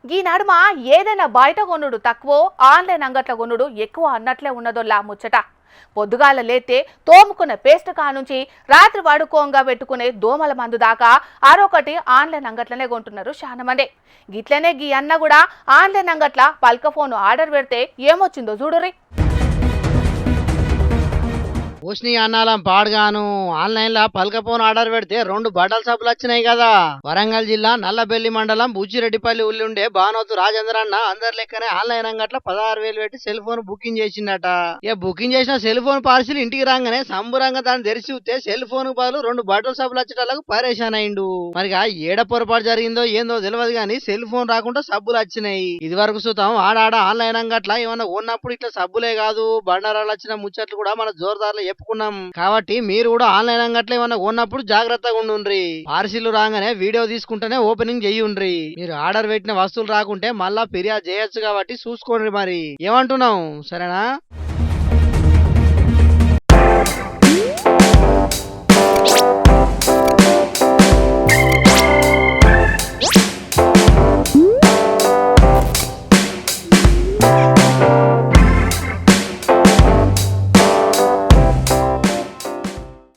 ఈ నడుమ ఏదైనా బయట కొనుడు తక్కువ ఆన్లైన్ అంగట్ల కొనుడు ఎక్కువ అన్నట్లే ఉన్నదోలా ముచ్చట. పొద్దుగాల లేతే తోముకున్న పేస్ట్ కానుంచి రాత్రి వాడుకోంగా పెట్టుకునే దోమల మందు దాకా ఆరొకటి ఆన్లైన్ అంగట్లనే కొంటున్నారు చాలా మంది. గిట్లనే గీ అన్న కూడా ఆన్లైన్ అంగట్ల పల్క ఫోన్ ఆర్డర్ పెడితే ఏమొచ్చిందో చూడుర్రి. పూష్ని అన్నాలం పాడుగాను ఆన్లైన్ లా పల్కపోన్ ఆర్డర్ పెడితే 2 బట్టల సబ్బులు వచ్చినాయి కదా. వరంగల్ జిల్లా నల్లబెల్లి మండలం బుచ్చిరెడ్డిపల్లి ఉల్లుండే బానోతు రాజేంద్ర అన్న అందరి లెక్కనే ఆన్లైన్ అంగట్ల 16,000 పెట్టి సెల్ ఫోన్ బుకింగ్ చేసిండట. బుకింగ్ చేసిన సెల్ ఫోన్ పార్సిల్ ఇంటికి రాగానే సంబురంగా దాన్ని తెరిచి చూస్తే సెల్ ఫోన్ బదులు 2 బట్టల సబ్బులు వచ్చేటలకు పరేషాన్ అయిండు. మరిగా ఏడ పొరపాటు జరిగిందో ఏందో తెలియదు గానీ సెల్ ఫోన్ రాకుండా సబ్బులు వచ్చినాయి. ఇది వరకు చూద్దాం ఆడాడ ఆన్లైన్ అంగట్ల ఏమన్నా ఉన్నప్పుడు ఇట్లా సబ్బులే కాదు బండారాలు వచ్చిన ముచ్చట్లు కూడా మన జోరుదారులు చెప్పుకున్నాం. కాబట్టి మీరు కూడా ఆన్లైన్ అంగట్లో ఏమన్నా ఉన్నప్పుడు జాగ్రత్తగా ఉండుండ్రి. పార్సిల్ రాగానే వీడియో తీసుకుంటేనే ఓపెనింగ్ చెయ్యుండ్రి. మీరు ఆర్డర్ పెట్టిన వస్తువులు రాకుంటే మళ్ళా ఫిర్యాదు చేయొచ్చు కాబట్టి చూసుకోండి. మరి ఏమంటున్నాం, సరేనా?